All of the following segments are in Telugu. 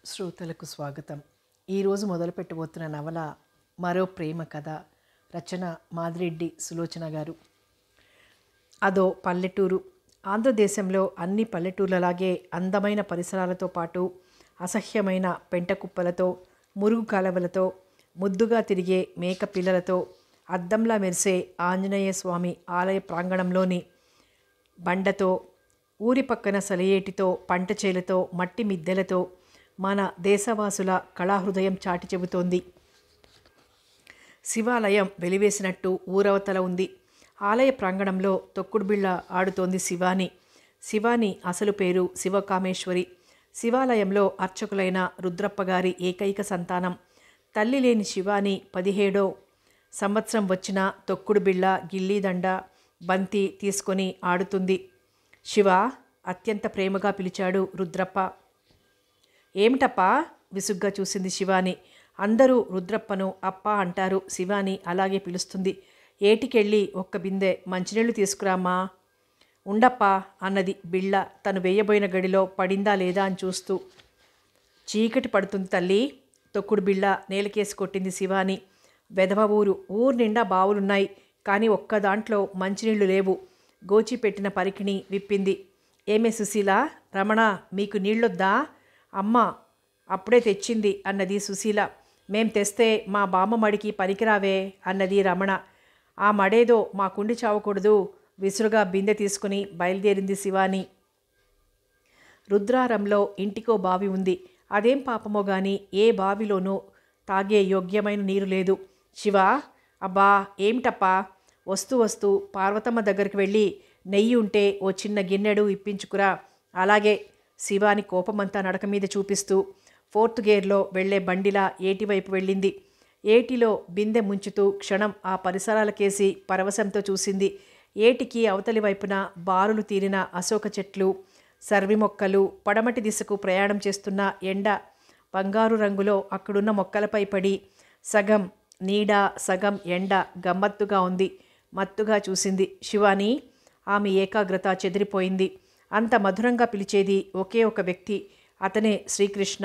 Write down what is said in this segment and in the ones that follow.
శ్రోతలకు స్వాగతం. ఈరోజు మొదలుపెట్టబోతున్న నవల మరో ప్రేమ కథ. రచన మాదిరెడ్డి సులోచన గారు. అదో పల్లెటూరు. ఆంధ్రదేశంలో అన్ని పల్లెటూర్లలాగే అందమైన పరిసరాలతో పాటు అసహ్యమైన పెంట కుప్పలతో, మురుగు కాలవలతో, ముద్దుగా తిరిగే మేక పిల్లలతో, అద్దంలా మెరిసే ఆంజనేయ స్వామి ఆలయ ప్రాంగణంలోని బండతో, ఊరి పక్కన సలయేటితో, పంట చేలతో, మట్టి మిద్దెలతో మన దేశవాసుల కళాహృదయం చాటి చెబుతోంది. శివాలయం వెలివేసినట్టు ఊరవతల ఉంది. ఆలయ ప్రాంగణంలో తొక్కుడు బిళ్ళ ఆడుతోంది శివాని. శివాని అసలు పేరు శివకామేశ్వరి. శివాలయంలో అర్చకులైన రుద్రప్పగారి ఏకైక సంతానం. తల్లి లేని శివాని 17వ సంవత్సరం వచ్చిన తొక్కుడు బిళ్ళ, గిల్లీదండ, బంతి తీసుకొని ఆడుతుంది. శివ అత్యంత ప్రేమగా పిలిచాడు రుద్రప్ప. ఏమిటప్పా? విసుగ్గా చూసింది శివాని. అందరూ రుద్రప్పను అప్ప అంటారు. శివాని అలాగే పిలుస్తుంది. ఏటికెళ్ళి ఒక్క బిందె మంచినీళ్లు తీసుకురామ్మా. ఉండప్పా అన్నది బిళ్ళ తను వేయబోయిన గడిలో పడిందా లేదా అని చూస్తూ. చీకటి పడుతుంది తల్లి. తొక్కుడు బిళ్ళ నేలకేసి కొట్టింది శివాని. వెధవ ఊరు నిండా బావులున్నాయి, కానీ ఒక్క దాంట్లో మంచినీళ్లు లేవు. గోచి పెట్టిన పరికిణి విప్పింది. ఏమే సుశీల, రమణ, మీకు నీళ్ళొద్దా? అమ్మ అప్పుడే తెచ్చింది అన్నది సుశీల. మేం తెస్తే మా బామ్మ మడికి పనికిరావే అన్నది రమణ. ఆ మడేదో మా కుండి చావకూడదు. విసురుగా బిందె తీసుకుని బయలుదేరింది శివాని. రుద్రారంలో ఇంటికో బావి ఉంది. అదేం పాపమో గాని ఏ బావిలోనూ తాగే యోగ్యమైన నీరు లేదు. శివ, అబ్బా ఏమిటప్పా? వస్తూ వస్తూ పార్వతమ్మ దగ్గరికి వెళ్ళి నెయ్యి ఉంటే ఓ చిన్న గిన్నెడు ఇప్పించుకురా. అలాగే. శివాని కోపమంతా నడక మీద చూపిస్తూ 4th గేర్లో వెళ్లే బండిలా ఏటివైపు వెళ్ళింది. ఏటిలో బిందె ముంచుతూ క్షణం ఆ పరిసరాలకేసి పరవశంతో చూసింది. ఏటికి అవతలి వైపున బారులు తీరిన అశోక చెట్లు, సర్వి మొక్కలు, పడమటి దిశకు ప్రయాణం చేస్తున్న ఎండ బంగారు రంగులో అక్కడున్న మొక్కలపై పడి సగం నీడ సగం ఎండ గమ్మత్తుగా ఉంది. మత్తుగా చూసింది శివాని. ఆమె ఏకాగ్రత చెదిరిపోయింది. అంత మధురంగా పిలిచేది ఒకే ఒక వ్యక్తి. అతనే శ్రీకృష్ణ.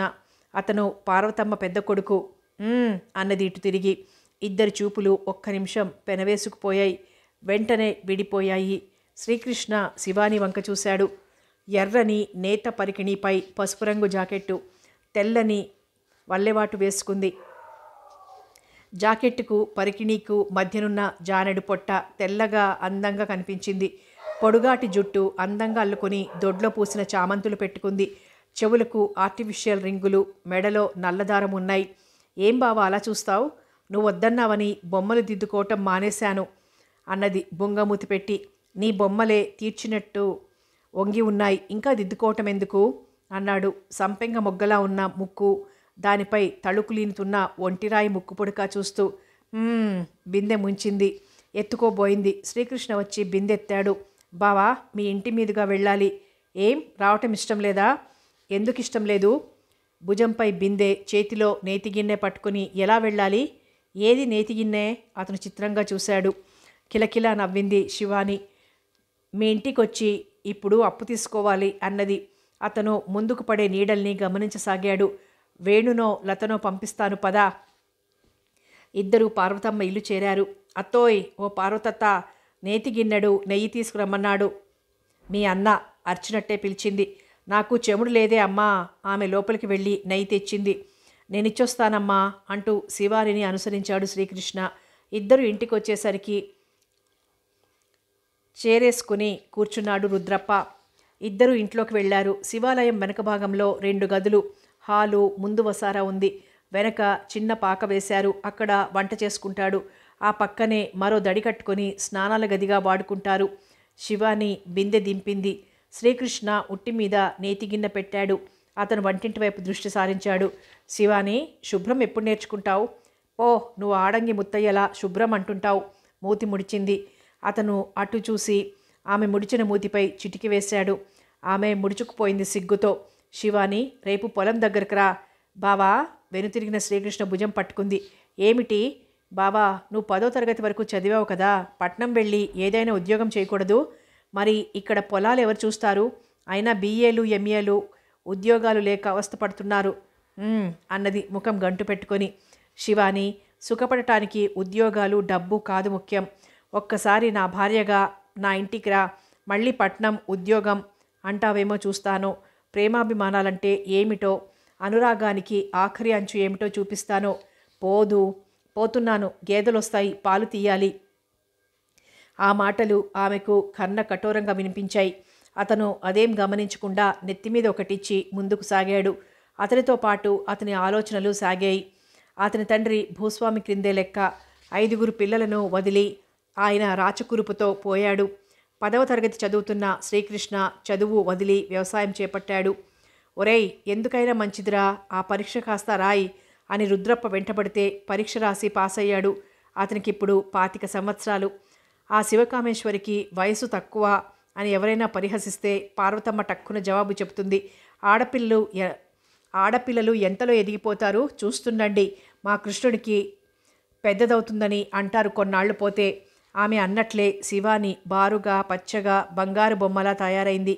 అతను పార్వతమ్మ పెద్ద కొడుకు. అన్నది ఇటు తిరిగి. ఇద్దరి చూపులు ఒక్క నిమిషం పెనవేసుకుపోయాయి. వెంటనే విడిపోయాయి. శ్రీకృష్ణ శివాని వంక చూశాడు. ఎర్రని నేత పరికిణిపై పసుపు రంగు జాకెట్టు, తెల్లని వల్లెవాటు వేసుకుంది. జాకెట్టుకు పరికిణీకు మధ్యనున్న జానెడు పొట్ట తెల్లగా అందంగా కనిపించింది. పొడుగాటి జుట్టు అందంగా అల్లుకొని దొడ్లో పూసిన చామంతులు పెట్టుకుంది. చెవులకు ఆర్టిఫిషియల్ రింగులు, మెడలో నల్లదారం ఉన్నాయి. ఏం బావా అలా చూస్తావు? నువ్వు వద్దన్నావని బొమ్మలు దిద్దుకోవటం మానేశాను అన్నది బొంగమూతి పెట్టి. నీ బొమ్మలే తీర్చినట్టు వంగి ఉన్నాయి, ఇంకా దిద్దుకోవటం ఎందుకు అన్నాడు. సంపెంగ మొగ్గలా ఉన్న ముక్కు, దానిపై తళుకులీనుతున్న ఒంటిరాయి ముక్కు పొడక చూస్తూ. బిందె ముంచింది. ఎత్తుకోబోయింది. శ్రీకృష్ణ వచ్చి బిందెత్తాడు. బావా, మీ ఇంటి మీదుగా వెళ్ళాలి. ఏం రావటం ఇష్టం లేదా? ఎందుకు ఇష్టం లేదు? భుజంపై బిందె, చేతిలో నేతిగిన్నె పట్టుకుని ఎలా వెళ్ళాలి? ఏది నేతిగిన్నె? అతను చిత్రంగా చూశాడు. కిలకిలా నవ్వింది శివాని. మీ ఇంటికొచ్చి ఇప్పుడు అప్పు తీసుకోవాలి అన్నది. అతను ముందుకు పడే నీడల్ని గమనించసాగాడు. వేణునో లతనో పంపిస్తాను పదా. ఇద్దరు పార్వతమ్మ ఇల్లు చేరారు. అత్తోయ్, ఓ పార్వతత్త, నేతిగిన్నెడు నెయ్యి తీసుకురమ్మన్నాడు. మీ అన్న అర్చినట్టే పిలిచింది. నాకు చెముడు లేదే అమ్మా. ఆమె లోపలికి వెళ్ళి నెయ్యి తెచ్చింది. నేనిచ్చొస్తానమ్మా అంటూ శివానిని అనుసరించాడు శ్రీకృష్ణ. ఇద్దరు ఇంటికి వచ్చేసరికి చేరేసుకుని కూర్చున్నాడు రుద్రప్ప. ఇద్దరు ఇంట్లోకి వెళ్ళారు. శివాలయం వెనక భాగంలో 2 గదులు, హాలు, ముందు వసారా ఉంది. వెనక చిన్న పాక వేశారు. అక్కడ వంట చేసుకుంటాడు. ఆ పక్కనే మరో దడి కట్టుకొని స్నానాల గదిగా వాడుకుంటారు. శివాని బిందె దింపింది. శ్రీకృష్ణ ఉట్టి మీద నేతిగిన్నె పెట్టాడు. అతను వంటింటి వైపు దృష్టి సారించాడు. శివాని, శుభ్రం ఎప్పుడు నేర్చుకుంటావు? ఓ, నువ్వు ఆడంగి ముత్తయ్యలా శుభ్రం అంటుంటావు. మూతి ముడిచింది. అతను అటు చూసి ఆమె ముడిచిన మూతిపై చిటికి వేశాడు. ఆమె ముడుచుకుపోయింది సిగ్గుతో. శివాని, రేపు పొలం దగ్గరకు రా. బావా. వెనుతిరిగిన శ్రీకృష్ణ భుజం పట్టుకుంది. ఏమిటి బావా, నువ్వు 10వ తరగతి వరకు చదివావు కదా, పట్నం వెళ్ళి ఏదైనా ఉద్యోగం చేయకూడదు? మరి ఇక్కడ పొలాలు ఎవరు చూస్తారు? అయినా BAలు MAలు ఉద్యోగాలు లేక అవస్థపడుతున్నారు. అన్నది ముఖం గంటు పెట్టుకొని. శివాని, సుఖపడటానికి ఉద్యోగాలు డబ్బు కాదు ముఖ్యం. ఒక్కసారి నా భార్యగా నా ఇంటికి రా, మళ్ళీ పట్నం ఉద్యోగం అంటావేమో చూస్తాను. ప్రేమాభిమానాలంటే ఏమిటో, అనురాగానికి ఆఖరి అంచు ఏమిటో చూపిస్తాను. పోతున్నాను, గేదెలొస్తాయి, పాలు తీయాలి. ఆ మాటలు ఆమెకు కర్ణ కఠోరంగా వినిపించాయి. అతను అదేం గమనించకుండా నెత్తిమీద ఒకటిచ్చి ముందుకు సాగాడు. అతనితో పాటు అతని ఆలోచనలు సాగాయి. అతని తండ్రి భూస్వామి క్రిందే లెక్క. 5 పిల్లలను వదిలి ఆయన రాచకురుపుతో పోయాడు. 10వ తరగతి చదువుతున్న శ్రీకృష్ణ చదువు వదిలి వ్యవసాయం చేపట్టాడు. ఒరేయ్, ఎందుకైనా మంచిదిరా, ఆ పరీక్ష కాస్త రాయి అని రుద్రప్ప వెంటబడితే పరీక్ష రాసి పాస్ అయ్యాడు. అతనికిప్పుడు 25 సంవత్సరాలు. ఆ శివకామేశ్వరికి వయసు తక్కువ అని ఎవరైనా పరిహసిస్తే పార్వతమ్మ టక్కున జవాబు చెబుతుంది. ఆడపిల్లలు ఎంతలో ఎదిగిపోతారు చూస్తుండండి, మా కృష్ణుడికి పెద్దదవుతుందని అంటారు కొన్నాళ్లు పోతే. ఆమె అన్నట్లే శివాని బారుగా, పచ్చగా, బంగారు బొమ్మలా తయారైంది.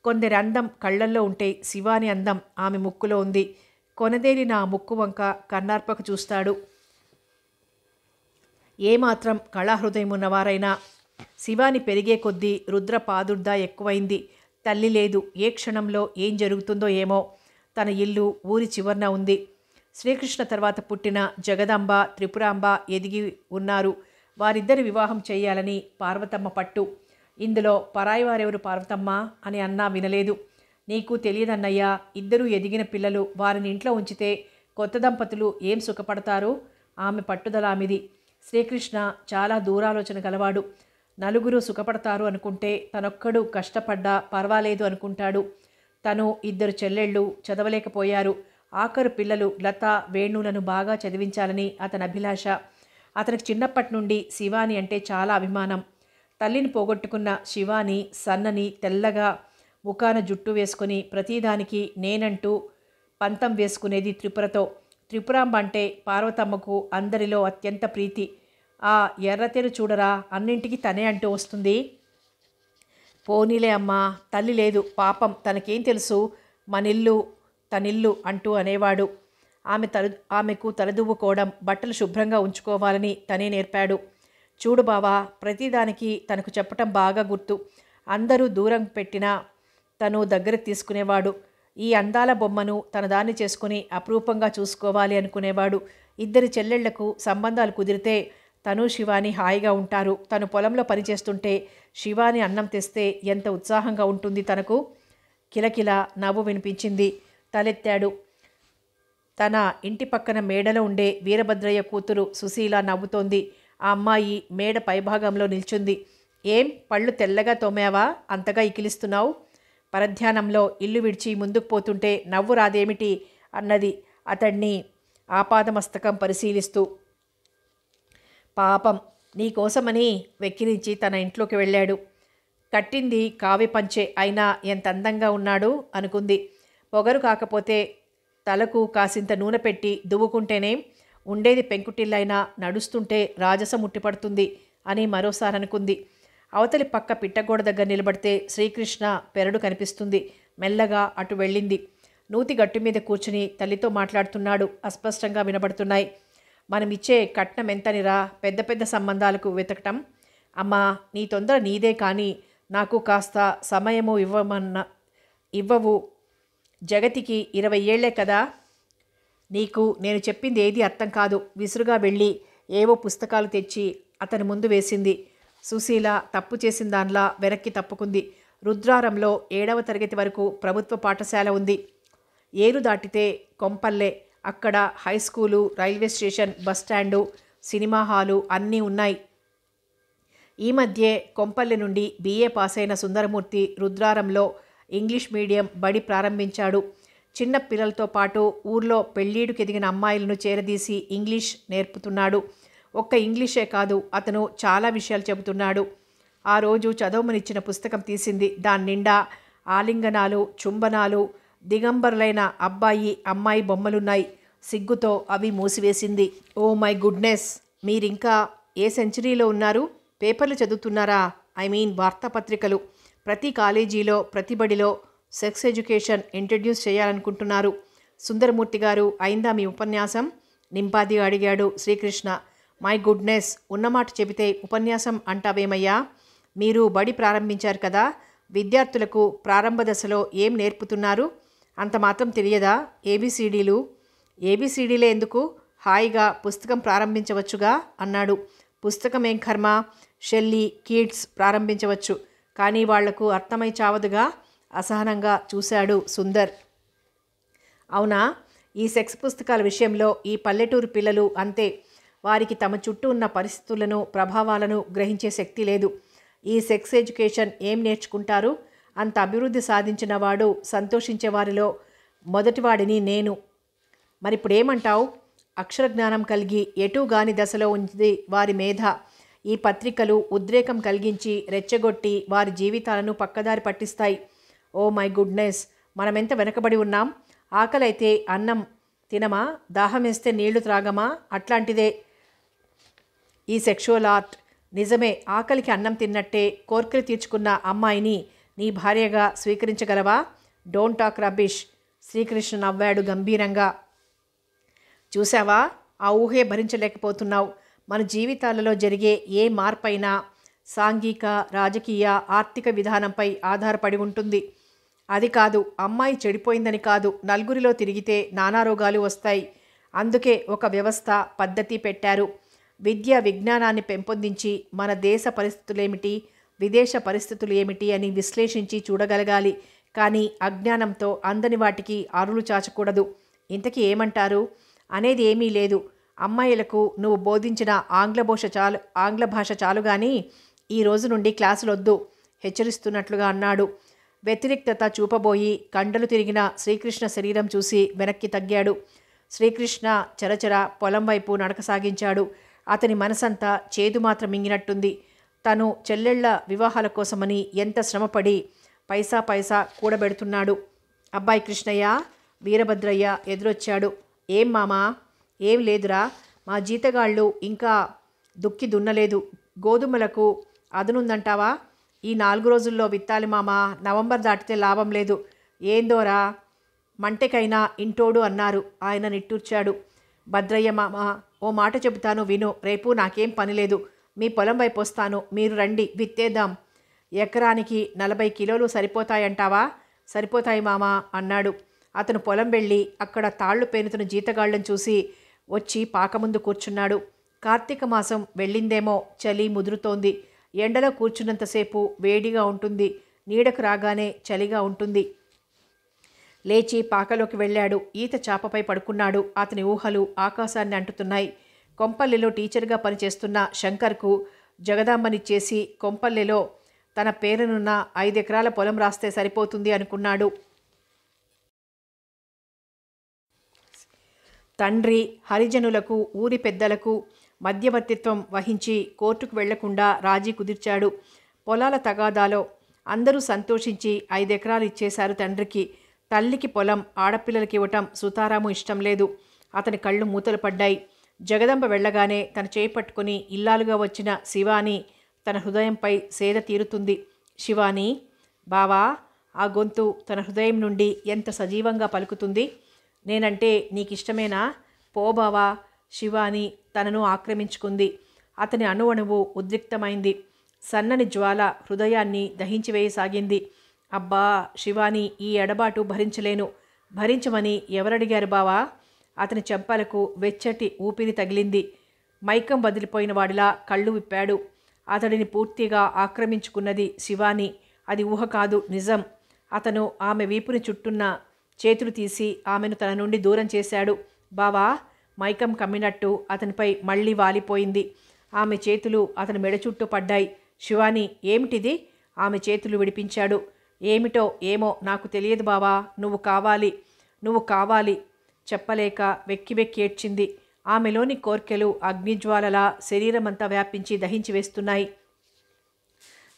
కొందరి అందం కళ్ళల్లో ఉంటే శివాని అందం ఆమె ముక్కులో ఉంది. కొనదేలిన ఆ ముక్కు వంక కన్నార్పక చూస్తాడు. ఏమాత్రం కళాహృదయం ఉన్నవారైనా. శివాని పెరిగే కొద్దీ రుద్ర పాదుర్దా ఎక్కువైంది. తల్లి లేదు. ఏ క్షణంలో ఏం జరుగుతుందో ఏమో. తన ఇల్లు ఊరి చివర్న ఉంది. శ్రీకృష్ణ తర్వాత పుట్టిన జగదాంబ, త్రిపురాంబ ఎదిగి ఉన్నారు. వారిద్దరి వివాహం చేయాలని పార్వతమ్మ పట్టు. ఇందులో పరాయివారెవరు పార్వతమ్మ అని అన్నా వినలేదు. నీకు తెలియదన్నయ్యా, ఇద్దరూ ఎదిగిన పిల్లలు, వారిని ఇంట్లో ఉంచితే కొత్త దంపతులు ఏం సుఖపడతారు? ఆమె పట్టుదల ఆమెది. శ్రీకృష్ణ చాలా దూరాలోచన గలవాడు. నలుగురు సుఖపడతారు అనుకుంటే తనొక్కడు కష్టపడ్డా పర్వాలేదు అనుకుంటాడు. తను 2 చెల్లెళ్ళు చదవలేకపోయారు. ఆఖరు పిల్లలు లత, వేణులను బాగా చదివించాలని అతని అభిలాష. అతనికి చిన్నప్పటి నుండి శివాని అంటే చాలా అభిమానం. తల్లిని పోగొట్టుకున్న శివాని సన్నని, తెల్లగా, ముఖాన జుట్టు వేసుకొని ప్రతిదానికి నేనంటూ పంతం వేసుకునేది త్రిపురతో. త్రిపురాంబ అంటే పార్వతమ్మకు అందరిలో అత్యంత ప్రీతి. ఆ ఎర్రతెరు చూడరా, అన్నింటికి తనే అంటూ వస్తుంది. పోనీలే అమ్మా, తల్లి లేదు పాపం, తనకేం తెలుసు, మనిల్లు తనిల్లు అంటూ అనేవాడు. ఆమెకు తలదువ్వుకోవడం, బట్టలు శుభ్రంగా ఉంచుకోవాలని తనే నేర్పాడు. చూడు బావా, ప్రతిదానికి తనకు చెప్పటం బాగా గుర్తు. అందరూ దూరం పెట్టినా తను దగ్గరకు తీసుకునేవాడు. ఈ అందాల బొమ్మను తన దాన్ని చేసుకుని అపురూపంగా చూసుకోవాలి అనుకునేవాడు. 2 చెల్లెళ్లకు సంబంధాలు కుదిరితే తను శివాని హాయిగా ఉంటారు. తను పొలంలో పనిచేస్తుంటే శివాని అన్నం తెస్తే ఎంత ఉత్సాహంగా ఉంటుంది తనకు. కిలకిల నవ్వు వినిపించింది. తలెత్తాడు. తన ఇంటి పక్కన మేడలో ఉండే వీరభద్రయ్య కూతురు సుశీల నవ్వుతోంది. ఆ అమ్మాయి మేడ పైభాగంలో నిల్చుంది. ఏం పళ్ళు తెల్లగా తోమావా, అంతగా ఇకిలిస్తున్నావు? పరధ్యానంలో ఇల్లు విడిచి ముందుకు పోతుంటే నవ్వు రాదేమిటి అన్నది అతడిని ఆపాదమస్తకం పరిశీలిస్తూ. పాపం, నీకోసమని వెక్కిరించి తన ఇంట్లోకి వెళ్ళాడు. కట్టింది కావి పంచే అయినా ఎంత అందంగా ఉన్నాడు అనుకుంది. పొగరు కాకపోతే తలకు కాసింత నూనె పెట్టి దువ్వుకుంటేనే ఉండేది పెంకుటిల్లైనా నడుస్తుంటే రాజసం ముట్టిపడుతుంది అని మరోసారి అనుకుంది. అవతలి పక్క పిట్టగోడ దగ్గర నిలబడితే శ్రీకృష్ణ పెరడు కనిపిస్తుంది. మెల్లగా అటు వెళ్ళింది. నూతి గట్టు మీద కూర్చుని తల్లితో మాట్లాడుతున్నాడు. అస్పష్టంగా వినబడుతున్నాయి. మనమిచ్చే కట్నం ఎంతనిరా పెద్ద పెద్ద సంబంధాలకు వెతకటం? అమ్మా, నీ తొందర నీదే, కానీ నాకు కాస్త సమయము ఇవ్వవు. జగతికి 20 ఏళ్లే కదా. నీకు నేను చెప్పింది ఏది అర్థం కాదు. విసురుగా వెళ్ళి ఏవో పుస్తకాలు తెచ్చి అతని ముందు వేసింది. సుశీల తప్పు చేసిన దానిలా వెనక్కి తప్పుకుంది. రుద్రారంలో 7వ తరగతి వరకు ప్రభుత్వ పాఠశాల ఉంది. ఏరు దాటితే కొంపల్లె. అక్కడ high school, railway station, bus stand, cinema hall అన్నీ ఉన్నాయి. ఈ మధ్యే కొంపల్లె నుండి BA పాస్ అయిన సుందరమూర్తి రుద్రారంలో ఇంగ్లీష్ మీడియం బడి ప్రారంభించాడు. చిన్న పిల్లలతో పాటు ఊర్లో పెళ్ళీడుకెదిగిన అమ్మాయిలను చేరదీసి ఇంగ్లీష్ నేర్పుతున్నాడు. ఒక్క ఇంగ్లీషే కాదు, అతను చాలా విషయాలు చెబుతున్నాడు. ఆ రోజు చదవమనిచ్చిన పుస్తకం తీసింది. దాని నిండా ఆలింగనాలు, చుంబనాలు, దిగంబరులైన అబ్బాయి అమ్మాయి బొమ్మలున్నాయి. సిగ్గుతో అవి మూసివేసింది. ఓ మై గుడ్నెస్, మీరింకా ఏ సెంచరీలో ఉన్నారు? పేపర్లు చదువుతున్నారా? వార్తాపత్రికలు. ప్రతి కాలేజీలో, ప్రతి బడిలో సెక్స్ ఎడ్యుకేషన్ ఇంట్రడ్యూస్ చేయాలనుకుంటున్నారు. సుందరమూర్తి గారు, అయిందా మీ ఉపన్యాసం? నింపాదిగా అడిగాడు శ్రీకృష్ణ. మై గుడ్నెస్, ఉన్నమాట చెబితే ఉపన్యాసం అంటావేమయ్యా? మీరు బడి ప్రారంభించారు కదా, విద్యార్థులకు ప్రారంభ దశలో ఏం నేర్పుతున్నారు? అంత మాత్రం తెలియదా? ఏబిసిడీలు. ఏబిసిడీలే ఎందుకు, హాయిగా పుస్తకం ప్రారంభించవచ్చుగా అన్నాడు. పుస్తకం ఏం కర్మ, షెల్లీ, కీట్స్ ప్రారంభించవచ్చు, కానీ వాళ్లకు అర్థమై చావదుగా. అసహనంగా చూశాడు సుందర్. అవునా? ఈ సెక్స్ పుస్తకాల విషయంలో ఈ పల్లెటూరు పిల్లలు అంతే. వారికి తమ చుట్టూ ఉన్న పరిస్థితులను, ప్రభావాలను గ్రహించే శక్తి లేదు. ఈ సెక్స్ ఎడ్యుకేషన్ ఏం నేర్చుకుంటారు? అంత అభివృద్ధి సాధించిన వాడు, సంతోషించే వారిలో మొదటివాడిని నేను. మరిప్పుడేమంటావు? అక్షరజ్ఞానం కలిగి ఎటూగాని దశలో ఉంది వారి మేధ. ఈ పత్రికలు ఉద్రేకం కలిగించి రెచ్చగొట్టి వారి జీవితాలను పక్కదారి పట్టిస్తాయి. ఓ మై గుడ్నెస్, మనమెంత వెనకబడి ఉన్నాం. ఆకలైతే అన్నం తినమా, దాహమేస్తే నీళ్లు త్రాగమా? అట్లాంటిదే ఈ సెక్షువల్ ఆర్ట్. నిజమే, ఆకలికి అన్నం తిన్నట్టే కోర్కెలు తీర్చుకున్న అమ్మాయిని నీ భార్యగా స్వీకరించగలవా? Don't talk rubbish. శ్రీకృష్ణ నవ్వాడు గంభీరంగా. చూసావా, ఆ ఊహే భరించలేకపోతున్నావు. మన జీవితాలలో జరిగే ఏ మార్పైనా సాంఘిక, రాజకీయ, ఆర్థిక విధానంపై ఆధారపడి ఉంటుంది. అది కాదు, అమ్మాయి చెడిపోయిందని కాదు, నలుగురిలో తిరిగితే నానా రోగాలు వస్తాయి. అందుకే ఒక వ్యవస్థ, పద్ధతి పెట్టారు. విద్య విజ్ఞానాన్ని పెంపొందించి మన దేశ పరిస్థితులేమిటి, విదేశ పరిస్థితులు ఏమిటి అని విశ్లేషించి చూడగలగాలి. కానీ అజ్ఞానంతో అందని వాటికి అరులు చాచకూడదు. ఇంతకీ ఏమంటారు? అనేది ఏమీ లేదు. అమ్మాయిలకు నువ్వు బోధించిన ఆంగ్ల భాష చాలు కానీ ఈ రోజు నుండి క్లాసులొద్దు హెచ్చరిస్తున్నట్లుగా అన్నాడు. వ్యతిరేక్తత చూపబోయి కండలు తిరిగిన శ్రీకృష్ణ శరీరం చూసి వెనక్కి తగ్గాడు. శ్రీకృష్ణ చరచర పొలం వైపు నడక సాగించాడు. అతని మనసంతా చేదు మాత్రం మింగినట్టుంది. తను చెల్లెళ్ల వివాహాల కోసమని ఎంత శ్రమపడి పైసా పైసా కూడబెడుతున్నాడు. అబ్బాయి కృష్ణయ్య, వీరభద్రయ్య ఎదురొచ్చాడు. ఏం మామా? ఏం లేదురా, మా జీతగాళ్ళు ఇంకా దుక్కి దున్నలేదు. గోధుమలకు అదునుందంటావా? ఈ 4 రోజుల్లో విత్తాలి మామా, నవంబర్ దాటితే లాభం లేదు. ఏందోరా, మంటెకైనా ఇంటోడు అన్నారు. ఆయన నిట్టూర్చాడు. భద్రయ్య మామ, ఓ మాట చెబుతాను విను. రేపు నాకేం పని లేదు, మీ పొలం వైపు వస్తాను, మీరు రండి, విత్తేద్దాం. ఎకరానికి 40 కిలోలు సరిపోతాయంటావా? సరిపోతాయి మామా అన్నాడు. అతను పొలం వెళ్ళి అక్కడ తాళ్లు పేనుతున్న జీతగాళ్లను చూసి వచ్చి పాకముందు కూర్చున్నాడు. కార్తీక మాసం వెళ్ళిందేమో, చలి ముదురుతోంది. ఎండలో కూర్చున్నంతసేపు వేడిగా ఉంటుంది, నీడకు రాగానే చలిగా ఉంటుంది. లేచి పాకలోకి వెళ్ళాడు. ఈత చాపపై పడుకున్నాడు. అతని ఊహలు ఆకాశాన్ని అంటుతున్నాయి. కొంపల్లెలో టీచర్గా పనిచేస్తున్న శంకర్కు జగదాంబనిచ్చేసి కొంపల్లెలో తన పేరునున్న 5 ఎకరాల పొలం రాస్తే సరిపోతుంది అనుకున్నాడు. తండ్రి హరిజనులకు, ఊరి పెద్దలకు మధ్యవర్తిత్వం వహించి కోర్టుకు వెళ్లకుండా రాజీ కుదిర్చాడు. పొలాల తగాదాలో అందరూ సంతోషించి 5 ఎకరాలు ఇచ్చేశారు తండ్రికి. తల్లికి పొలం, ఆడపిల్లలకి ఇవ్వటం సుతారాము ఇష్టం లేదు. అతని కళ్ళు మూతలు పడ్డాయి. జగదంబ వెళ్ళగానే తన చేయి పట్టుకుని ఇల్లాలుగా వచ్చిన శివాని తన హృదయంపై సేద తీరుతుంది. శివాని, బావా. ఆ గొంతు తన హృదయం నుండి ఎంత సజీవంగా పలుకుతుంది. నేనంటే నీకిష్టమేనా? పో బావా. శివాని తనను ఆక్రమించుకుంది. అతని అణువణువు ఉద్రిక్తమైంది. సన్నని జ్వాల హృదయాన్ని దహించివేయసాగింది. అబ్బా శివాని, ఈ ఎడబాటు భరించలేను. భరించమని ఎవరడిగారు బావా? అతని చెంపలకు వెచ్చటి ఊపిరి తగిలింది. మైకం వదిలిపోయిన వాడిలా కళ్ళు విప్పాడు. అతడిని పూర్తిగా ఆక్రమించుకున్నది శివాని. అది ఊహ కాదు, నిజం. అతను ఆమె వీపుని చుట్టున్న చేతులు తీసి ఆమెను తన నుండి దూరం చేశాడు. బావా. మైకం కమ్మినట్టు అతనిపై మళ్ళీ వాలిపోయింది. ఆమె చేతులు అతని మెడ చుట్టూ పడ్డాయి. శివాని, ఏమిటిది? ఆమె చేతులు విడిపించాడు. ఏమిటో ఏమో నాకు తెలియదు బావా. నువ్వు కావాలి, నువ్వు కావాలి. చెప్పలేక వెక్కి వెక్కి ఏడ్చింది. ఆమెలోని కోర్కెలు అగ్నిజ్వాలలా శరీరమంతా వ్యాపించి దహించి వేస్తున్నాయి.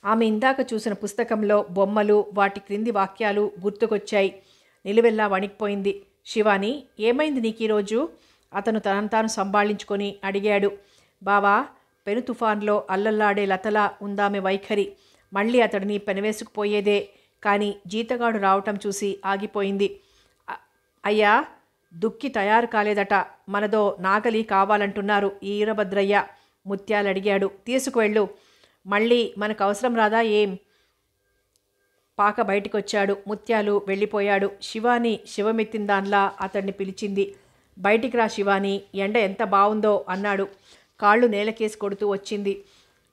ఆమె ఇందాక చూసిన పుస్తకంలో బొమ్మలు, వాటి క్రింది వాక్యాలు గుర్తుకొచ్చాయి. నిలువెల్లా వణికిపోయింది. శివాని, ఏమైంది నీకు ఈరోజు? అతను తనను తాను సంభాళించుకొని అడిగాడు. బావా, పెను తుఫాన్లో అల్లల్లాడే లతలా ఉందామె వైఖరి. మళ్ళీ అతడిని పెనవేసుకుపోయేదే. కానీ జీతగాడు రావటం చూసి ఆగిపోయింది. అయ్యా, దుక్కి తయారు కాలేదట. మనదో నాగలి కావాలంటున్నారు ఈ ఈరభద్రయ్య. ముత్యాలు అడిగాడు. తీసుకువెళ్ళు. మళ్ళీ మనకు అవసరం రాదా ఏం? పాక బయటికొచ్చాడు. ముత్యాలు వెళ్ళిపోయాడు. శివాని శివమెత్తిన దానిలా అతన్ని పిలిచింది. బయటికి రా శివాని, ఎండ ఎంత బావుందో అన్నాడు. కాళ్ళు నేలకేసి కొడుతూ వచ్చింది.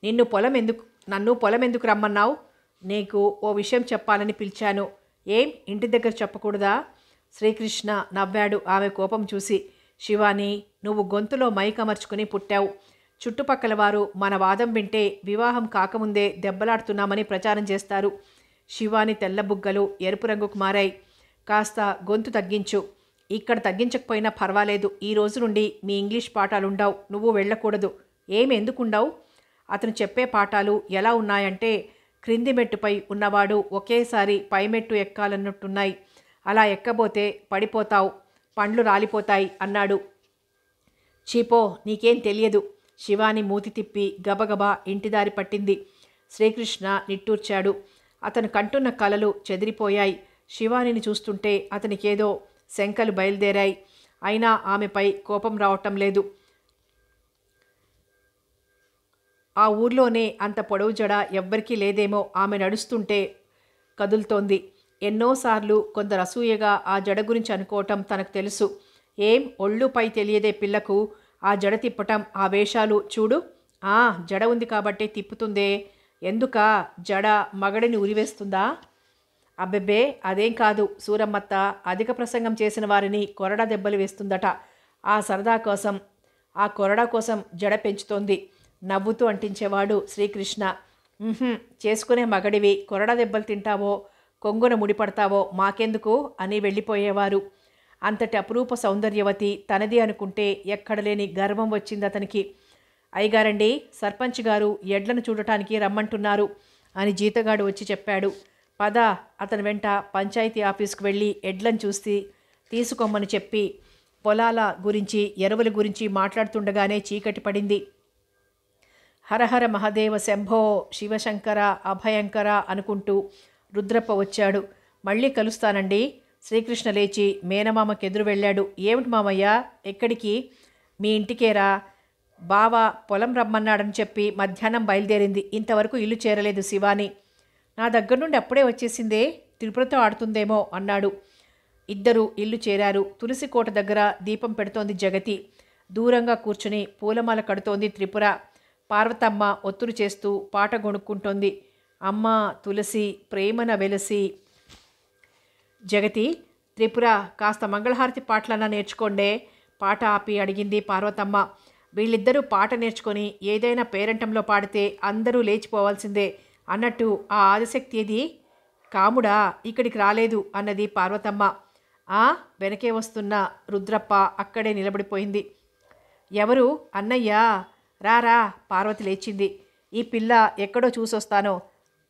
నన్ను పొలం ఎందుకు రమ్మన్నావు? నీకు ఓ విషయం చెప్పాలని పిలిచాను. ఏం, ఇంటి దగ్గర చెప్పకూడదా? శ్రీకృష్ణ నవ్వాడు ఆమె కోపం చూసి. శివాని, నువ్వు గొంతులో మైకమర్చుకుని పుట్టావు. చుట్టుపక్కల వారు మన వాదం వింటే వివాహం కాకముందే దెబ్బలాడుతున్నామని ప్రచారం చేస్తారు. శివాని తెల్లబుగ్గలు ఎరుపు రంగుకు మారాయి. కాస్త గొంతు తగ్గించు. ఇక్కడ తగ్గించకపోయినా పర్వాలేదు. ఈ రోజు నుండి మీ ఇంగ్లీష్ పాఠాలుండవు. నువ్వు వెళ్ళకూడదు. ఏమి ఎందుకుండవు? అతను చెప్పే పాఠాలు ఎలా ఉన్నాయంటే క్రింది మెట్టుపై ఉన్నవాడు ఒకేసారి పైమెట్టు ఎక్కాలన్నట్టున్నాయి. అలా ఎక్కబోతే పడిపోతావు, పండ్లు రాలిపోతాయి అన్నాడు. చీపో, నీకేం తెలియదు. శివాని మూతి తిప్పి గబగబా ఇంటిదారి పట్టింది. శ్రీకృష్ణ నిట్టూర్చాడు. అతను కంటున్న కలలు చెదిరిపోయాయి. శివానిని చూస్తుంటే అతనికేదో శంకలు బయలుదేరాయి. అయినా ఆమెపై కోపం రావటం లేదు. ఆ ఊర్లోనే అంత పొడవు జడ ఎవ్వరికీ లేదేమో. ఆమె నడుస్తుంటే కదులుతోంది. ఎన్నోసార్లు కొందరు అసూయగా ఆ జడ గురించి అనుకోవటం తనకు తెలుసు. ఏం ఒళ్ళుపై తెలియదే పిల్లకు ఆ జడ తిప్పటం, ఆ వేషాలు చూడు. జడ ఉంది కాబట్టి తిప్పుతుందే. ఎందుక? జడ మగడిని ఉరివేస్తుందా? అబ్బెబ్బే, అదేం కాదు. సూరమ్మత్త అధిక ప్రసంగం చేసిన వారిని కొరడా దెబ్బలు వేస్తుందట. ఆ కొరడా కోసం జడ పెంచుతోంది. నవ్వుతూ అంటించేవాడు శ్రీకృష్ణ. చేసుకునే మగడివి కొరడా దెబ్బలు తింటావో కొంగున ముడిపడతావో మాకెందుకు అని వెళ్ళిపోయేవారు. అంతటి అపురూప సౌందర్యవతి తనది అనుకుంటే ఎక్కడలేని గర్వం వచ్చింది అతనికి. అయ్యగారండి, సర్పంచ్ గారు ఎడ్లను చూడటానికి రమ్మంటున్నారు అని జీతగాడు వచ్చి చెప్పాడు. పద, అతని వెంట పంచాయతీ ఆఫీస్కు వెళ్ళి ఎడ్లను చూసి తీసుకోమని చెప్పి పొలాల గురించి ఎరువుల గురించి మాట్లాడుతుండగానే చీకటి పడింది. హరహర మహదేవ శంభో శివశంకర అభయంకర అనుకుంటూ రుద్రప్ప వచ్చాడు. మళ్ళీ కలుస్తానండి. శ్రీకృష్ణ లేచి మేనమామకెదురు వెళ్ళాడు. ఏమిటి మామయ్య, ఎక్కడికి? మీ ఇంటికేరా. బావ పొలం రమ్మన్నాడని చెప్పి మధ్యాహ్నం బయలుదేరింది. ఇంతవరకు ఇల్లు చేరలేదు శివాని. నా దగ్గర నుండి అప్పుడే వచ్చేసిందే, త్రిపురతో ఆడుతుందేమో అన్నాడు. ఇద్దరు ఇల్లు చేరారు. తులసి కోట దగ్గర దీపం పెడుతోంది జగతి. దూరంగా కూర్చుని పూలమాల కడుతోంది త్రిపుర. పార్వతమ్మ ఒత్తులు చేస్తూ పాట గొణుక్కుంటోంది. అమ్మ తులసి ప్రేమన వెలసి. జగతి, త్రిపుర కాస్త మంగళహారతి పాటలన్నా నేర్చుకోండే. పాట ఆపి అడిగింది పార్వతమ్మ. వీళ్ళిద్దరూ పాట నేర్చుకొని ఏదైనా పేరంటంలో పాడితే అందరూ లేచిపోవాల్సిందే అన్నట్టు ఆ ఆదిశక్తి ఏది? కాముడా ఇక్కడికి రాలేదు అన్నది పార్వతమ్మ. వెనకే వస్తున్న రుద్రప్ప అక్కడే నిలబడిపోయింది. ఎవరు? అన్నయ్యా. రారా. పార్వతి లేచింది. ఈ పిల్ల ఎక్కడో చూసొస్తానో.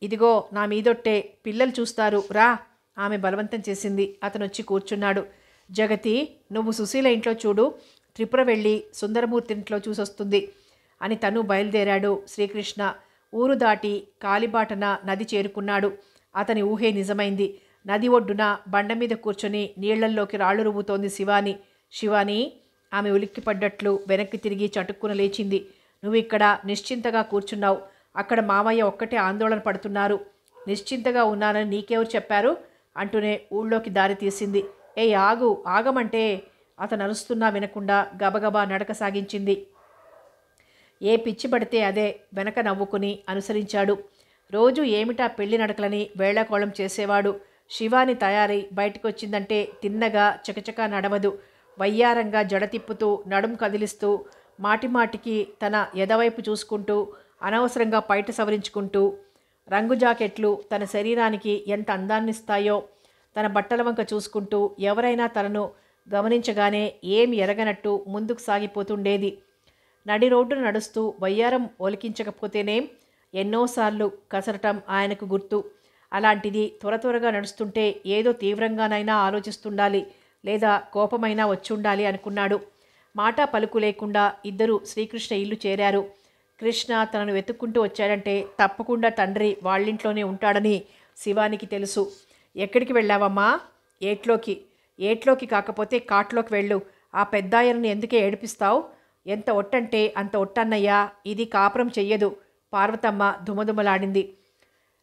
ఇదిగో నా మీదొట్టే, పిల్లలు చూస్తారు రా. ఆమె బలవంతం చేసింది. అతనొచ్చి కూర్చున్నాడు. జగతి, నువ్వు సుశీల ఇంట్లో చూడు, త్రిపుర వెళ్ళి సుందరమూర్తి ఇంట్లో చూసొస్తుంది అని తను బయలుదేరాడు. శ్రీకృష్ణ ఊరు దాటి కాలిబాటన నది చేరుకున్నాడు. అతని ఊహే నిజమైంది. నది ఒడ్డున బండ మీద కూర్చొని నీళ్లల్లోకి రాళ్లు రువ్వుతోంది శివాని. శివాని. ఆమె ఉలిక్కిపడ్డట్లు వెనక్కి తిరిగి చటుక్కున లేచింది. నువ్వు ఇక్కడ నిశ్చింతగా కూర్చున్నావు, అక్కడ మామయ్య ఒక్కటే ఆందోళన పడుతున్నారు. నిశ్చింతగా ఉన్నానని నీకెవరు చెప్పారు అంటూనే ఊళ్ళోకి దారి తీసింది. ఆగమంటే అతను అరుస్తున్నా వినకుండా గబగబా నడక సాగించింది. ఏ పిచ్చి పడితే అదే వెనక నవ్వుకుని అనుసరించాడు. రోజు ఏమిటా పెళ్లి నడకలని వేళాకోళం చేసేవాడు. శివాని తయారై బయటకొచ్చిందంటే తిన్నగా చకచకా నడవదు. వయ్యారంగా జడ తిప్పుతూ నడుం కదిలిస్తూ మాటిమాటికి తన ఎదవైపు చూసుకుంటూ అనవసరంగా పైట సవరించుకుంటూ రంగు జాకెట్లు తన శరీరానికి ఎంత అందాన్నిస్తాయో తన బట్టల వంక చూసుకుంటూ ఎవరైనా తనను గమనించగానే ఏమి ఎరగనట్టు ముందుకు సాగిపోతుండేది. నడి రోడ్డును నడుస్తూ వయ్యారం ఒలికించకపోతేనేం ఎన్నోసార్లు కసరటం ఆయనకు గుర్తు. అలాంటిది త్వరగా నడుస్తుంటే ఏదో తీవ్రంగానైనా ఆలోచిస్తుండాలి, లేదా కోపమైనా వచ్చుండాలి అనుకున్నాడు. మాట పలుకు లేకుండా ఇద్దరు శ్రీకృష్ణ ఇల్లు చేరారు. కృష్ణ తనను వెతుక్కుంటూ వచ్చాడంటే తప్పకుండా తండ్రి వాళ్ళింట్లోనే ఉంటాడని శివానికి తెలుసు. ఎక్కడికి వెళ్ళావమ్మా? ఏట్లోకి. ఏట్లోకి కాకపోతే కాట్లోకి వెళ్ళు. ఆ పెద్దాయనని ఎందుకే ఏడిపిస్తావు? ఎంత ఒట్టంటే అంత ఒట్టన్నయ్యా, ఇది కాపురం చెయ్యదు. పార్వతమ్మ దుమదుమలాడింది.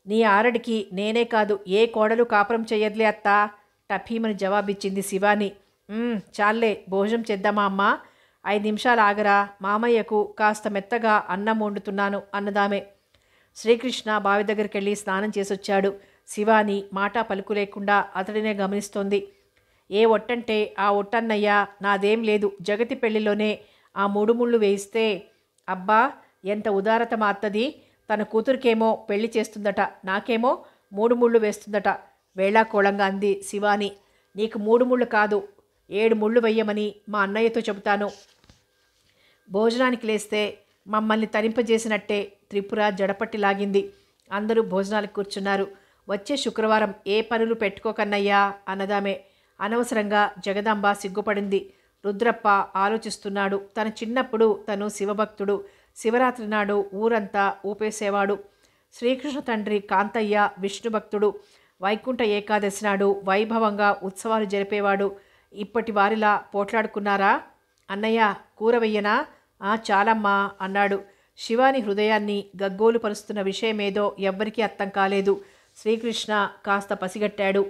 నీ ఆరడికి నేనే కాదు, ఏ కోడలు కాపురం చెయ్యదులే అత్తా, టఫీమని జవాబిచ్చింది శివాని. చాలే, భోజనం చేద్దామా అమ్మా? 5 నిమిషాలు ఆగరా, మామయ్యకు కాస్త మెత్తగా అన్నం వండుతున్నాను అన్నదామె. శ్రీకృష్ణ బావి దగ్గరికెళ్ళి స్నానం చేసొచ్చాడు. శివాని మాట పలుకు లేకుండా అతడినే గమనిస్తోంది. ఏ ఒట్టంటే ఆ ఒట్టన్నయ్యా, నాదేం లేదు. జగతి పెళ్లిలోనే ఆ 3 ముళ్ళు వేయిస్తే. అబ్బా, ఎంత ఉదారత మా అత్తది. తన కూతురికేమో పెళ్లి చేస్తుందట, నాకేమో 3 ముళ్ళు వేస్తుందట వేళాకోళంగా అంది శివాని. నీకు 3 ముళ్ళు కాదు, 7 ముళ్ళు వెయ్యమని మా అన్నయ్యతో చెబుతాను. భోజనానికి లేస్తే మమ్మల్ని తరింపజేసినట్టే త్రిపుర జడపట్టి లాగింది. అందరూ భోజనాలకు కూర్చున్నారు. వచ్చే శుక్రవారం ఏ పనులు పెట్టుకోకన్నయ్యా అన్నదామే. అనవసరంగా జగదాంబ సిగ్గుపడింది. రుద్రప్ప ఆలోచిస్తున్నాడు. తన చిన్నప్పుడు తను శివభక్తుడు. శివరాత్రి నాడు ఊరంతా ఊపేసేవాడు. శ్రీకృష్ణ తండ్రి కాంతయ్య విష్ణుభక్తుడు. వైకుంఠ ఏకాదశి నాడు వైభవంగా ఉత్సవాలు జరిపేవాడు. ఇప్పటి వారిలా పోట్లాడుకున్నారా? అన్నయ్య, కూర వెయ్యనా? చాలమ్మా అన్నాడు. శివాని హృదయాన్ని గగ్గోలు పరుస్తున్న విషయమేదో ఎవ్వరికీ అర్థం కాలేదు. శ్రీకృష్ణ కాస్త పసిగట్టాడు.